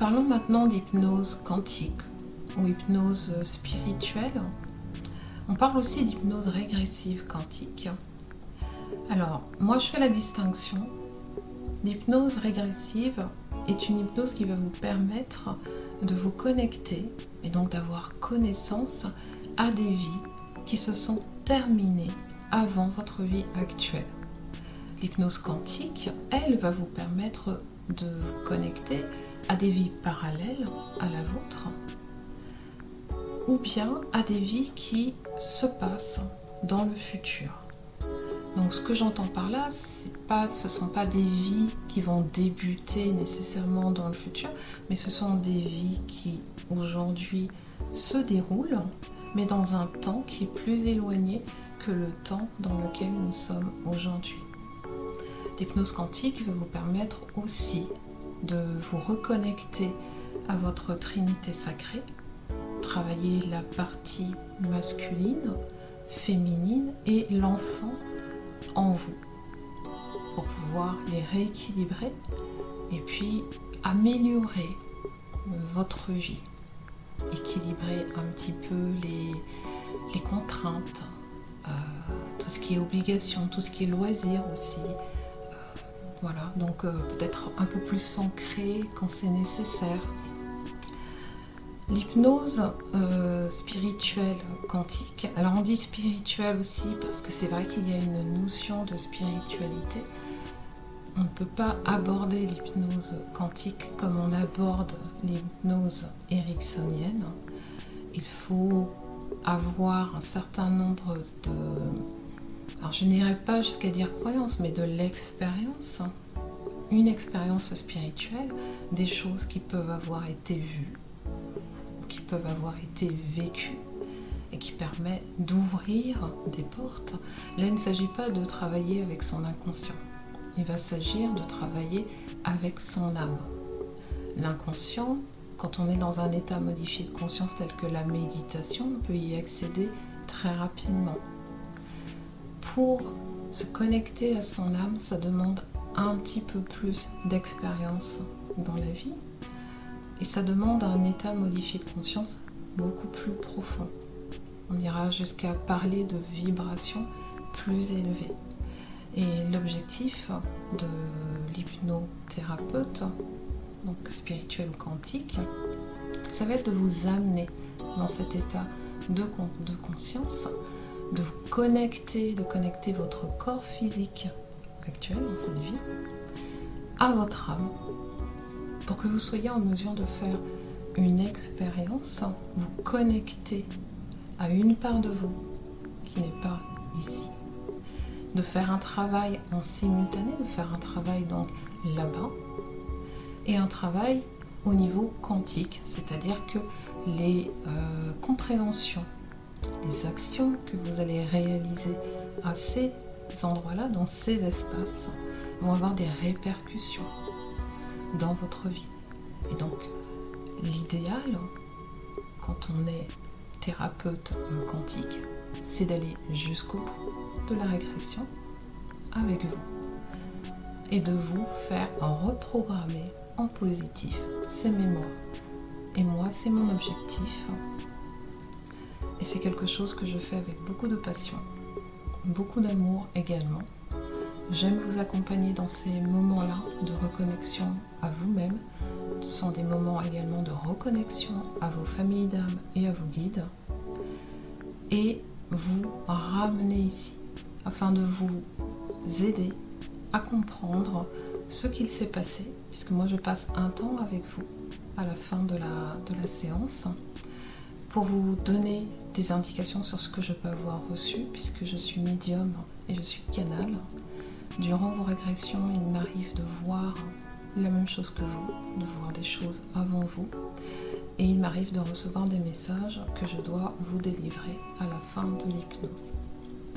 Parlons maintenant d'hypnose quantique ou hypnose spirituelle. On parle aussi d'hypnose régressive quantique. Alors, moi je fais la distinction. L'hypnose régressive est une hypnose qui va vous permettre de vous connecter et donc d'avoir connaissance à des vies qui se sont terminées avant votre vie actuelle. L'hypnose quantique, elle, va vous permettre de vous connecter à des vies parallèles à la vôtre ou bien à des vies qui se passent dans le futur. Donc ce que j'entends par là, ce ne sont pas des vies qui vont débuter nécessairement dans le futur, mais ce sont des vies qui aujourd'hui se déroulent, mais dans un temps qui est plus éloigné que le temps dans lequel nous sommes aujourd'hui. L'hypnose quantique va vous permettre aussi de vous reconnecter à votre trinité sacrée, travailler la partie masculine, féminine et l'enfant en vous pour pouvoir les rééquilibrer et puis améliorer votre vie, équilibrer un petit peu les contraintes, tout ce qui est obligation, tout ce qui est loisir aussi. Voilà, donc peut-être un peu plus s'ancrer quand c'est nécessaire. L'hypnose spirituelle quantique, alors on dit spirituelle aussi parce que c'est vrai qu'il y a une notion de spiritualité. On ne peut pas aborder l'hypnose quantique comme on aborde l'hypnose ericksonienne. Il faut avoir un certain nombre de... Alors je n'irai pas jusqu'à dire croyance, mais de l'expérience. Une expérience spirituelle, des choses qui peuvent avoir été vues, qui peuvent avoir été vécues et qui permet d'ouvrir des portes. Là, il ne s'agit pas de travailler avec son inconscient. Il va s'agir de travailler avec son âme. L'inconscient, quand on est dans un état modifié de conscience tel que la méditation, on peut y accéder très rapidement. Pour se connecter à son âme, ça demande un petit peu plus d'expérience dans la vie et ça demande un état modifié de conscience beaucoup plus profond. On ira jusqu'à parler de vibrations plus élevées. Et l'objectif de l'hypnothérapeute, donc spirituel ou quantique, ça va être de vous amener dans cet état de conscience, de vous connecter, de connecter votre corps physique actuel dans cette vie à votre âme pour que vous soyez en mesure de faire une expérience, vous connecter à une part de vous qui n'est pas ici, de faire un travail en simultané, de faire un travail donc là-bas et un travail au niveau quantique, c'est-à-dire que les compréhensions, les actions que vous allez réaliser à ces endroits-là, dans ces espaces, vont avoir des répercussions dans votre vie. Et donc, l'idéal, quand on est thérapeute quantique, c'est d'aller jusqu'au bout de la régression avec vous et de vous faire reprogrammer en positif ces mémoires. Et moi, c'est mon objectif. Et c'est quelque chose que je fais avec beaucoup de passion, beaucoup d'amour également. J'aime vous accompagner dans ces moments-là de reconnexion à vous-même. Ce sont des moments également de reconnexion à vos familles d'âme et à vos guides. Et vous ramener ici afin de vous aider à comprendre ce qu'il s'est passé, puisque moi je passe un temps avec vous à la fin de la séance pour vous donner des indications sur ce que je peux avoir reçu, puisque je suis médium et je suis canal. Durant vos régressions, il m'arrive de voir la même chose que vous, de voir des choses avant vous, et il m'arrive de recevoir des messages que je dois vous délivrer à la fin de l'hypnose.